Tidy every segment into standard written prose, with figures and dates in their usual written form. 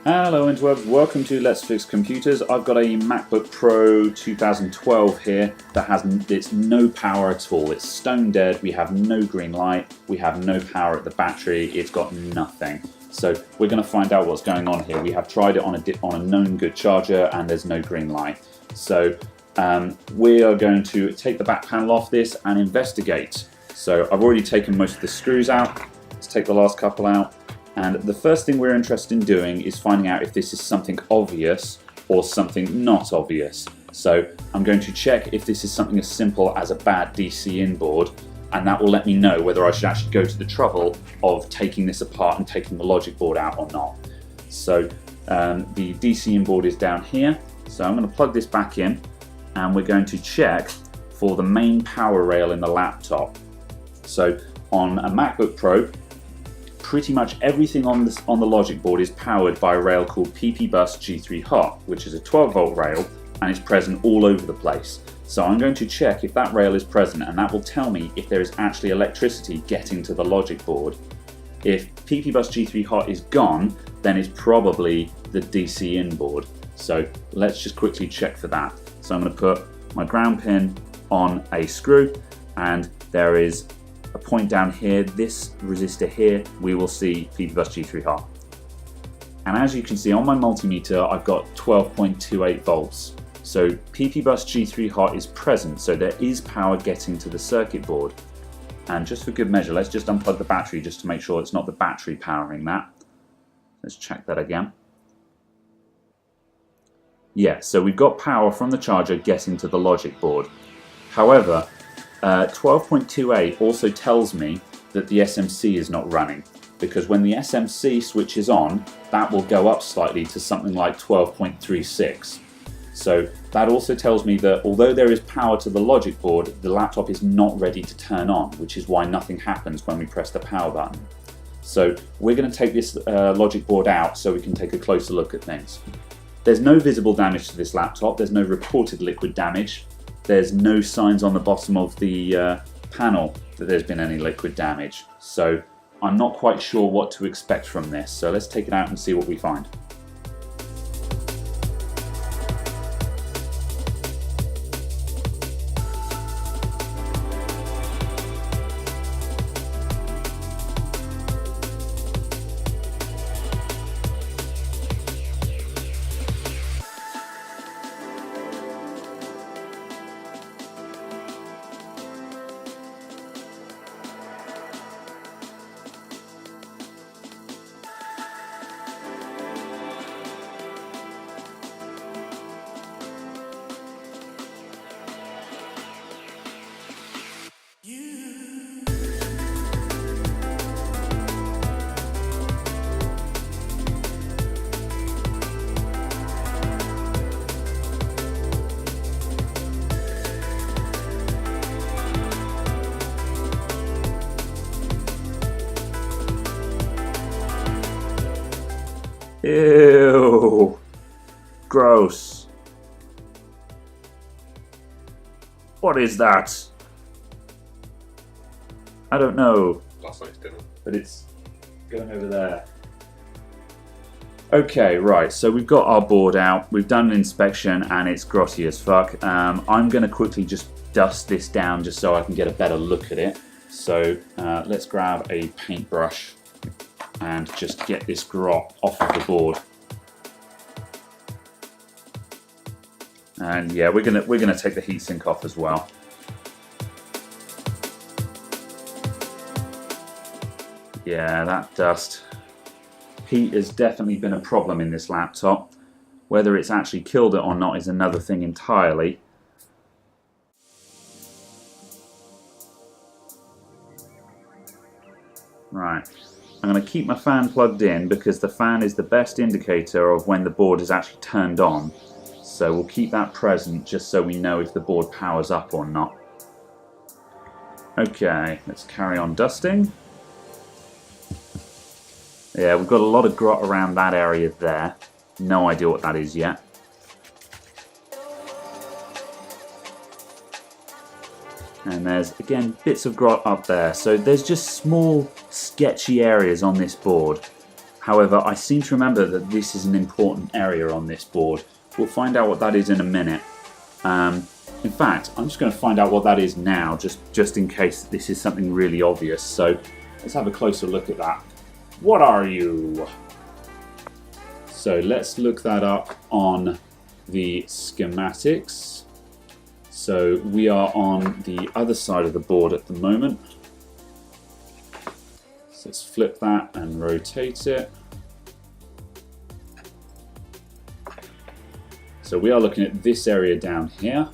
Hello interwebs, welcome to Let's Fix Computers. I've got a MacBook Pro 2012 here that has it's no power at all. It's stone dead, we have no green light, we have no power at the battery, it's got nothing. So we're going to find out what's going on here. We have tried it on a known good charger and there's no green light. So we are going to take the back panel off this and investigate. So I've already taken most of the screws out. Let's take the last couple out. And the first thing we're interested in doing is finding out if this is something obvious or something not obvious. So I'm going to check if this is something as simple as a bad DC-in board, and that will let me know whether I should actually go to the trouble of taking this apart and taking the logic board out or not. So the DC-in board is down here, so I'm going to plug this back in and we're going to check for the main power rail in the laptop. So on a MacBook Pro, pretty much everything on the logic board is powered by a rail called PP-Bus G3 Hot, which is a 12-volt rail and it's present all over the place. So I'm going to check if that rail is present, and that will tell me if there is actually electricity getting to the logic board. If PP-Bus G3 Hot is gone, then it's probably the DC-in board. So let's just quickly check for that. So I'm going to put my ground pin on a screw, and there is a point down here, this resistor here, we will see PP-Bus G3 Hot. And as you can see on my multimeter, I've got 12.28 volts. So PP-Bus G3 Hot is present, so there is power getting to the circuit board. And just for good measure, let's just unplug the battery just to make sure it's not the battery powering that. Let's check that again. Yeah, so we've got power from the charger getting to the logic board. However, 12.28 also tells me that the SMC is not running, because when the SMC switches on, that will go up slightly to something like 12.36. So that also tells me that although there is power to the logic board, the laptop is not ready to turn on, which is why nothing happens when we press the power button. So we're going to take this logic board out so we can take a closer look at things. There's no visible damage to this laptop, there's no reported liquid damage. There's no signs on the bottom of the panel that there's been any liquid damage. So I'm not quite sure what to expect from this. So let's take it out and see what we find. Ew, gross. What is that? I don't know. Last night's dinner. But it's going over there. Okay, right, so we've got our board out, we've done an inspection and it's grotty as fuck. I'm going to quickly just dust this down just so I can get a better look at it. So let's grab a paintbrush and just get this grot off of the board. And yeah, we're gonna take the heatsink off as well. Yeah, that dust. Heat has definitely been a problem in this laptop. Whether it's actually killed it or not is another thing entirely. Right. I'm going to keep my fan plugged in because the fan is the best indicator of when the board is actually turned on. So we'll keep that present just so we know if the board powers up or not. Okay, let's carry on dusting. Yeah, we've got a lot of grot around that area there. No idea what that is yet. And there's, again, bits of grot up there. So there's just small, sketchy areas on this board. However, I seem to remember that this is an important area on this board. We'll find out what that is in a minute. In fact, I'm just going to find out what that is now, just in case this is something really obvious. So let's have a closer look at that. What are you? So let's look that up on the schematics. So we are on the other side of the board at the moment. So let's flip that and rotate it. So we are looking at this area down here.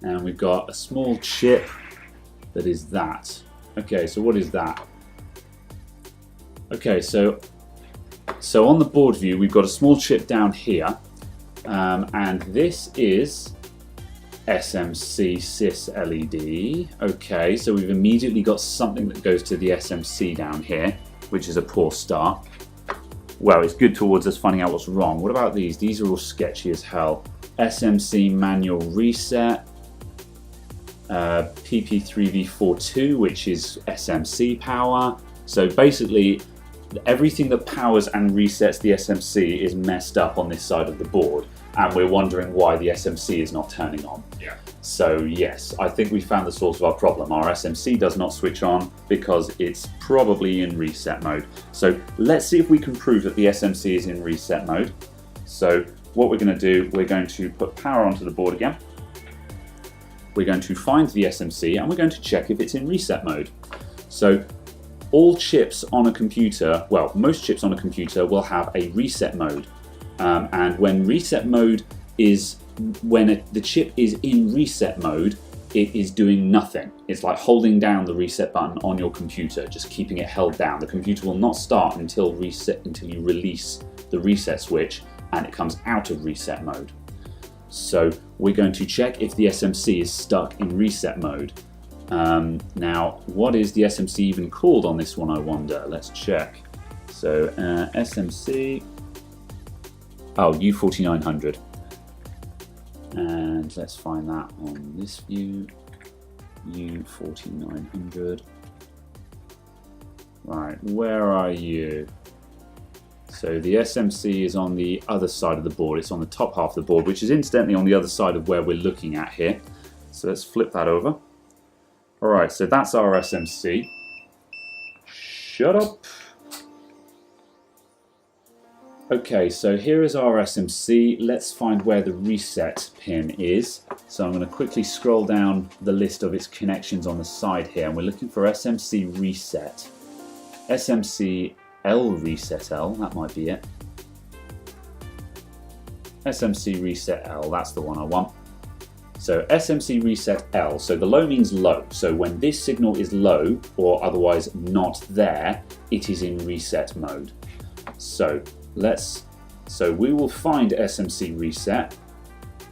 And we've got a small chip that is that. Okay, so what is that? Okay, so on the board view, we've got a small chip down here, and this is SMC sys LED. Okay, so we've immediately got something that goes to the SMC down here, which is a poor start. Well, it's good towards us finding out what's wrong. What about these? These are all sketchy as hell. SMC manual reset. PP3V42, which is SMC power. So basically, everything that powers and resets the SMC is messed up on this side of the board, and we're wondering why the SMC is not turning on. Yeah. So yes, I think we found the source of our problem. Our SMC does not switch on because it's probably in reset mode. So let's see if we can prove that the SMC is in reset mode. So what we're going to do, we're going to put power onto the board again. We're going to find the SMC and we're going to check if it's in reset mode. So all chips on a computer, well, most chips on a computer will have a reset mode. And when reset mode is, when the chip is in reset mode, it is doing nothing. It's like holding down the reset button on your computer, just keeping it held down. The computer will not start until you release the reset switch and it comes out of reset mode. So we're going to check if the SMC is stuck in reset mode. Now, what is the SMC even called on this one, I wonder? Let's check. So SMC, oh, U4900. And let's find that on this view, U4900. Right, where are you? So the SMC is on the other side of the board. It's on the top half of the board, which is incidentally on the other side of where we're looking at here. So let's flip that over. All right, so that's our SMC. Shut up. Okay, so here is our SMC. Let's find where the reset pin is. So I'm going to quickly scroll down the list of its connections on the side here, and we're looking for SMC reset. SMC L reset L, that might be it. SMC reset L, that's the one I want. So SMC reset L, so the low means low. So when this signal is low or otherwise not there, it is in reset mode. So we will find SMC reset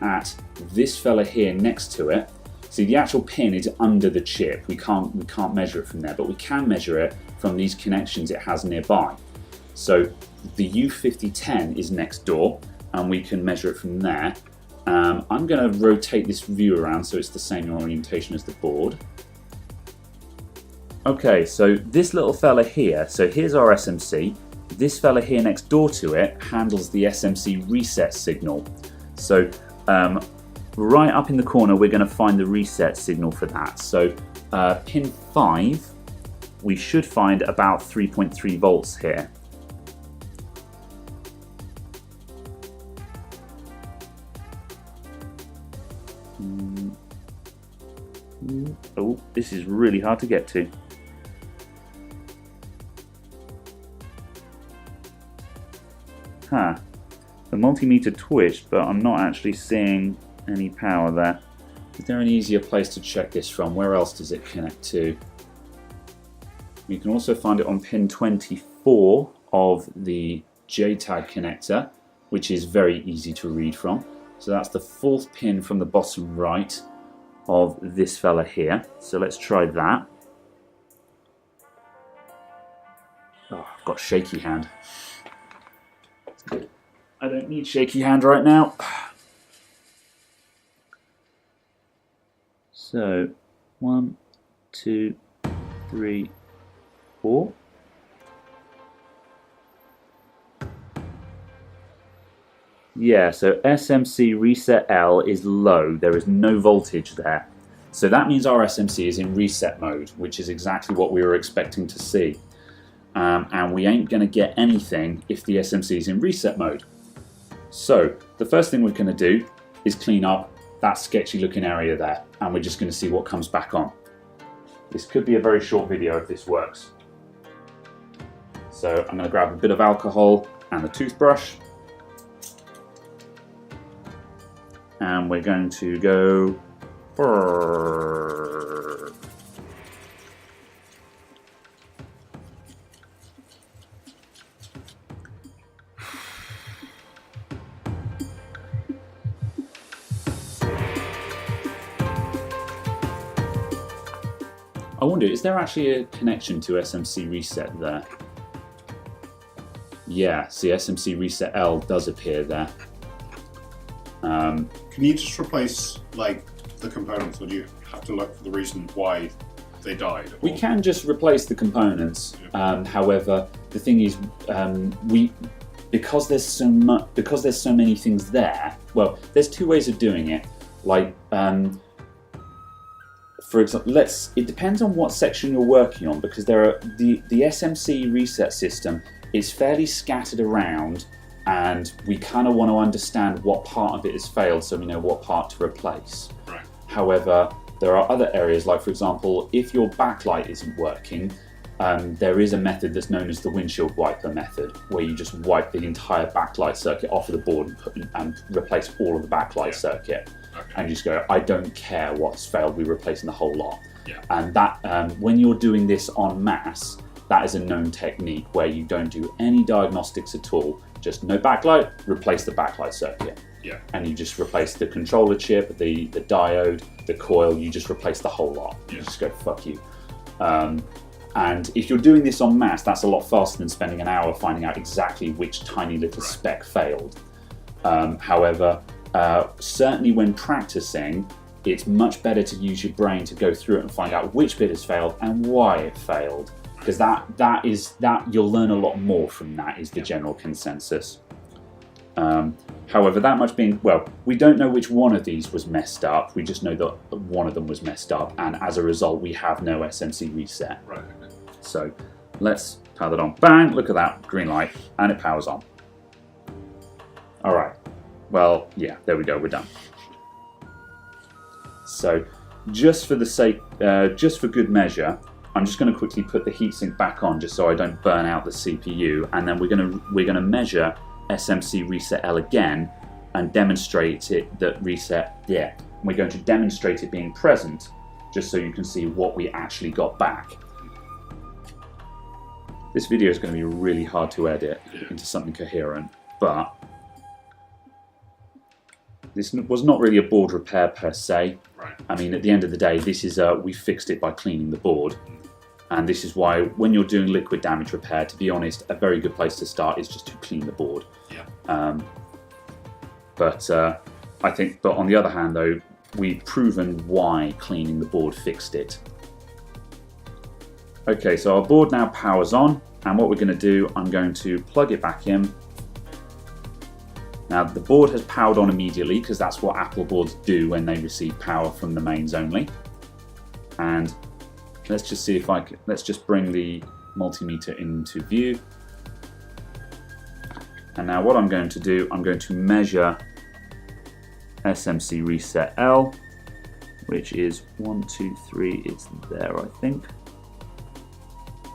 at this fella here next to it. See, the actual pin is under the chip. We can't measure it from there, but we can measure it from these connections it has nearby. So the U5010 is next door, and we can measure it from there. I'm going to rotate this view around so it's the same orientation as the board. Okay, so this little fella here, so here's our SMC. This fella here next door to it handles the SMC reset signal. So right up in the corner, we're going to find the reset signal for that. So pin 5, we should find about 3.3 volts here. Oh, this is really hard to get to. Huh. The multimeter twitched, but I'm not actually seeing any power there. Is there an easier place to check this from? Where else does it connect to? You can also find it on pin 24 of the JTAG connector, which is very easy to read from. So that's the 4th pin from the bottom right of this fella here. So let's try that. Oh, I've got shaky hand. I don't need shaky hand right now. So 1, 2, 3, 4. Yeah, so SMC reset L is low. There is no voltage there. So that means our SMC is in reset mode, which is exactly what we were expecting to see. And we ain't going to get anything if the SMC is in reset mode. So the first thing we're going to do is clean up that sketchy looking area there, and we're just going to see what comes back on. This could be a very short video if this works. So I'm going to grab a bit of alcohol and a toothbrush, and we're going to go I wonder, is there actually a connection to SMC reset there? Yeah, see, SMC reset L does appear there. Can you just replace like the components, or do you have to look for the reason why they died? We can just replace the components. Yeah. However, the thing is, because there's so many things there. Well, there's two ways of doing it. Like, for example, it depends on what section you're working on, because there are the SMC reset system is fairly scattered around, and we kind of want to understand what part of it has failed so we know what part to replace. Right. However, there are other areas, like for example, if your backlight isn't working, there is a method that's known as the windshield wiper method, where you just wipe the entire backlight circuit off of the board and replace all of the backlight circuit. Okay. And you just go, I don't care what's failed, we're replacing the whole lot. Yeah. And that, when you're doing this en masse, that is a known technique where you don't do any diagnostics at all. Just no backlight, replace the backlight circuit. Yeah. And you just replace the controller chip, the diode, the coil, you just replace the whole lot. You just go, fuck you. And if you're doing this en masse, that's a lot faster than spending an hour finding out exactly which tiny little spec failed. However, certainly when practicing, it's much better to use your brain to go through it and find out which bit has failed and why it failed. Because that you'll learn a lot more from that, is the general consensus. However, that much being, well, we don't know which one of these was messed up. We just know that one of them was messed up, and as a result, we have no SMC reset. Right. So let's power that on. Bang! Look at that, green light, and it powers on. All right. Well, yeah, there we go. We're done. So, just for the sake, just for good measure, I'm just going to quickly put the heatsink back on, just so I don't burn out the CPU, and then we're going to measure SMC reset L again and demonstrate it that reset. Yeah, we're going to demonstrate it being present, just so you can see what we actually got back. This video is going to be really hard to edit into something coherent, but this was not really a board repair per se. Right. I mean, at the end of the day, this is we fixed it by cleaning the board. And this is why when you're doing liquid damage repair, to be honest, a very good place to start is just to clean the board. Yeah. But on the other hand though, we've proven why cleaning the board fixed it. Okay, so our board now powers on, and what we're going to do, I'm going to plug it back in. Now the board has powered on immediately, because that's what Apple boards do when they receive power from the mains only. And let's just see if let's just bring the multimeter into view. And now what I'm going to do, I'm going to measure SMC reset L, which is 1, 2, 3, it's there I think.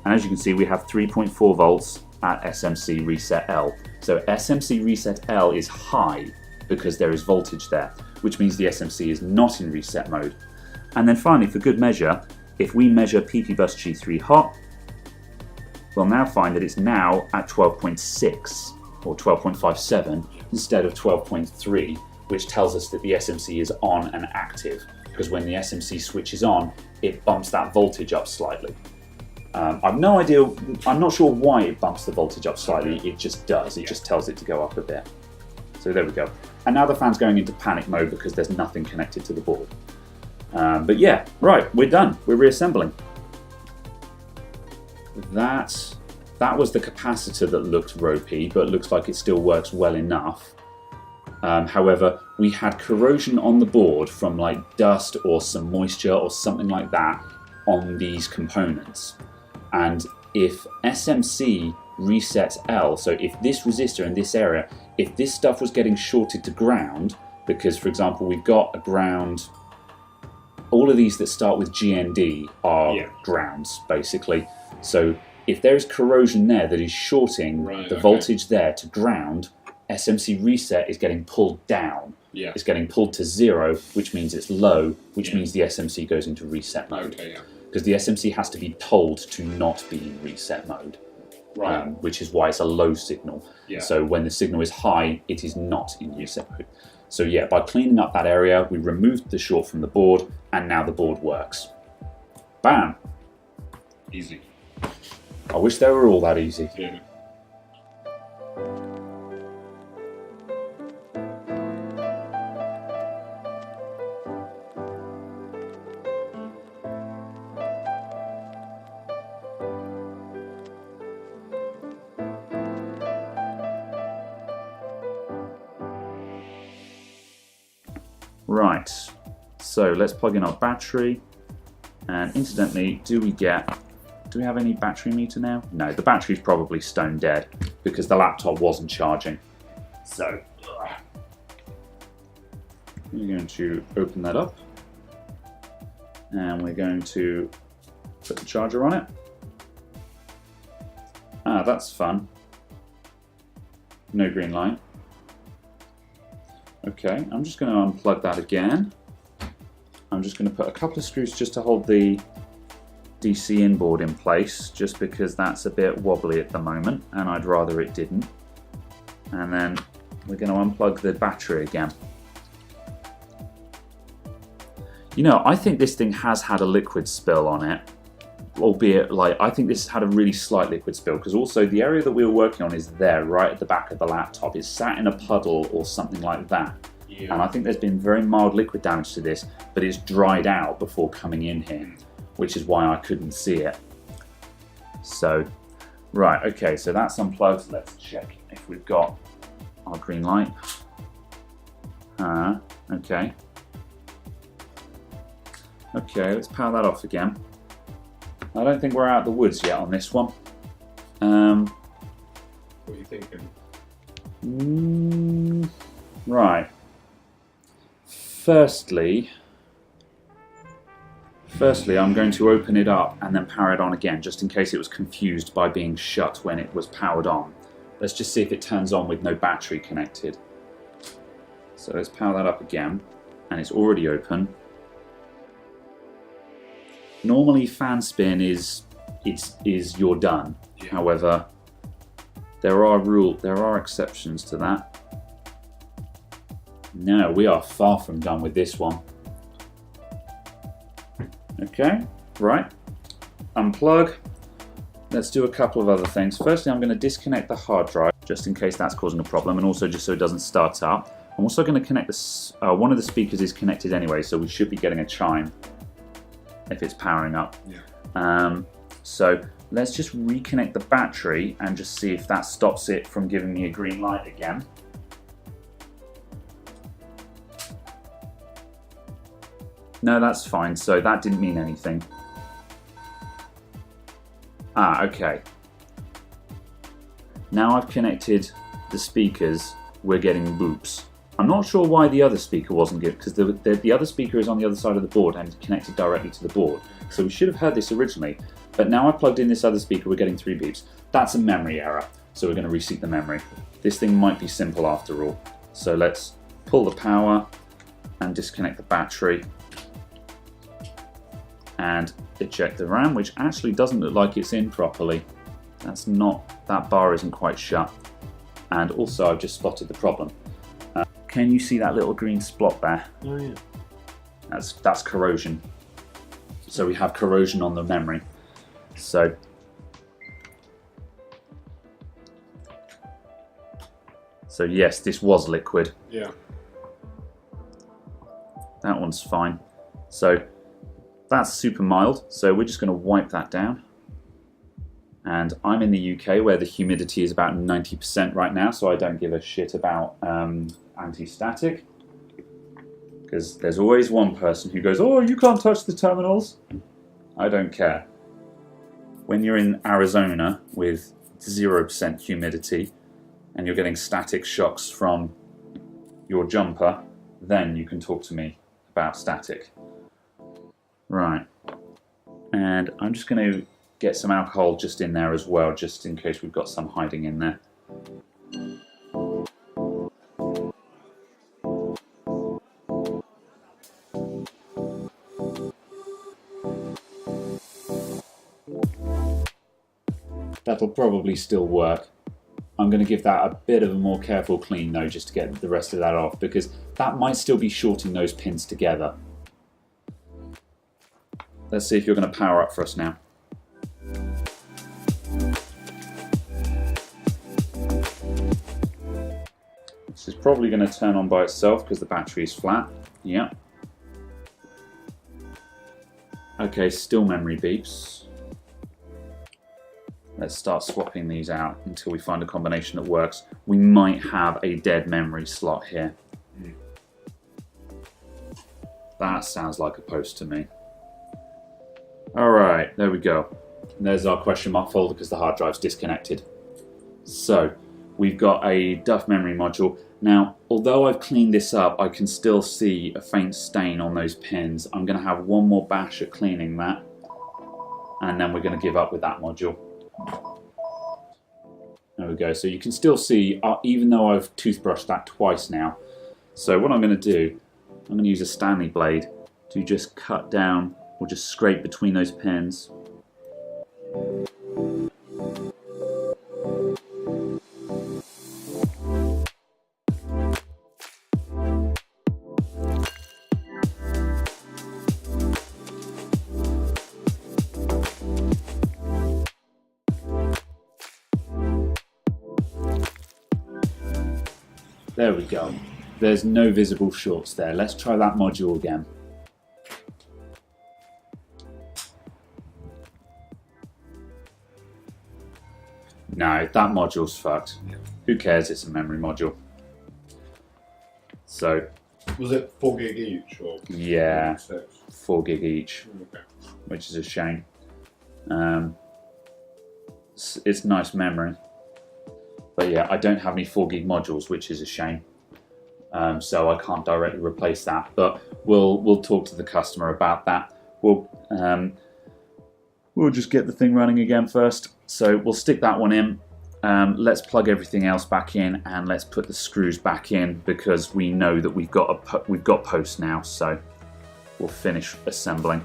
And as you can see, we have 3.4 volts at SMC reset L. So SMC reset L is high because there is voltage there, which means the SMC is not in reset mode. And then finally, for good measure, if we measure PP bus G3 hot, we'll now find that it's now at 12.6 or 12.57 instead of 12.3, which tells us that the SMC is on and active, because when the SMC switches on, it bumps that voltage up slightly. I've no idea, I'm not sure why it bumps the voltage up slightly, it just does, it just tells it to go up a bit. So there we go. And now the fan's going into panic mode because there's nothing connected to the board. But yeah, right, we're done, we're reassembling. that was the capacitor that looked ropey, but looks like it still works well enough. However, we had corrosion on the board from like dust or some moisture or something like that on these components. And if SMC resets L, so if this resistor in this area, if this stuff was getting shorted to ground, because for example we've got a ground, all of these that start with GND are grounds basically. So if there is corrosion there that is shorting the voltage there to ground, SMC reset is getting pulled down. It's getting pulled to 0, which means it's low, which means the SMC goes into reset mode. Because the SMC has to be told to not be in reset mode, which is why it's a low signal. So when the signal is high, it is not in reset mode. So yeah, by cleaning up that area, we removed the short from the board, and now the board works. Bam! Easy. I wish they were all that easy. Right, so let's plug in our battery, and incidentally, do we have any battery meter now? No, the battery's probably stone dead because the laptop wasn't charging. So, we're going to open that up, and we're going to put the charger on it. Ah, that's fun. No green light. Okay, I'm just going to unplug that again. I'm just going to put a couple of screws just to hold the DC inboard in place, just because that's a bit wobbly at the moment and I'd rather it didn't. And then we're going to unplug the battery again. You know, I think this thing has had a liquid spill on it, albeit like I think this had a really slight liquid spill, because also the area that we were working on is there right at the back of the laptop. It's sat in a puddle or something like that, and I think there's been very mild liquid damage to this, but it's dried out before coming in here, which is why I couldn't see it. So right, okay, so that's unplugged. Let's check if we've got our green light. Okay, let's power that off again. I don't think we're out of the woods yet on this one. What are you thinking? Right. Firstly, I'm going to open it up and then power it on again, just in case it was confused by being shut when it was powered on. Let's just see if it turns on with no battery connected. So let's power that up again, and it's already open. Normally fan spin is you're done. However, there are exceptions to that. No, we are far from done with this one. Okay, right. Unplug. Let's do a couple of other things. Firstly, I'm going to disconnect the hard drive, just in case that's causing a problem, and also just so it doesn't start up. I'm also going to connect this. One of the speakers is connected anyway, so we should be getting a chime if it's powering up. So let's just reconnect the battery and just see if that stops it from giving me a green light again. No, that's fine, so that didn't mean anything. Okay. Now I've connected the speakers, we're getting boops. I'm not sure why the other speaker wasn't good, because the other speaker is on the other side of the board and connected directly to the board. So we should have heard this originally, but now I plugged in this other speaker, we're getting 3 beeps. That's a memory error, so we're going to reseat the memory. This thing might be simple after all. So let's pull the power and disconnect the battery and eject the RAM, which actually doesn't look like it's in properly. That bar isn't quite shut. And also I've just spotted the problem. Can you see that little green splot there? Oh yeah. That's corrosion. So we have corrosion on the memory. So yes, this was liquid. Yeah. That one's fine. So that's super mild. So we're just going to wipe that down. And I'm in the UK where the humidity is about 90% right now, so I don't give a shit about anti-static. Because there's always one person who goes, oh, you can't touch the terminals. I don't care. When you're in Arizona with 0% humidity and you're getting static shocks from your jumper, then you can talk to me about static. Right. And I'm just going to get some alcohol just in there as well, just in case we've got some hiding in there. That'll probably still work. I'm going to give that a bit of a more careful clean though, just to get the rest of that off, because that might still be shorting those pins together. Let's see if you're going to power up for us now. This is probably going to turn on by itself because the battery is flat. Yeah. Okay, still memory beeps. Let's start swapping these out until we find a combination that works. We might have a dead memory slot here. That sounds like a post to me. Alright, there we go. There's our question mark folder because the hard drive's disconnected. So, we've got a Duff memory module. Now, although I've cleaned this up, I can still see a faint stain on those pins. I'm going to have one more bash at cleaning that, and then we're going to give up with that module. There we go. So you can still see, even though I've toothbrushed that twice now. So what I'm going to do, I'm going to use a Stanley blade to just cut down or just scrape between those pins. There we go. There's no visible shorts there. Let's try that module again. No, that module's fucked. Who cares? It's a memory module. So. Was it 4 gig each? Or yeah, 4 gig each, okay. Which is a shame. It's nice memory. But yeah, I don't have any 4 gig modules, which is a shame. So I can't directly replace that. But we'll talk to the customer about that. We'll just get the thing running again first. So we'll stick that one in. Let's plug everything else back in, and let's put the screws back in because we know that we've got posts now. So we'll finish assembling.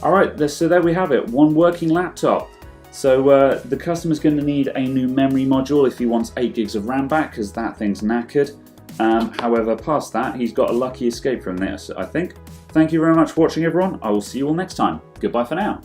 Alright, so there we have it, one working laptop. So the customer's going to need a new memory module if he wants 8 gigs of RAM back, because that thing's knackered. However, past that, he's got a lucky escape from this, I think. Thank you very much for watching, everyone. I will see you all next time. Goodbye for now.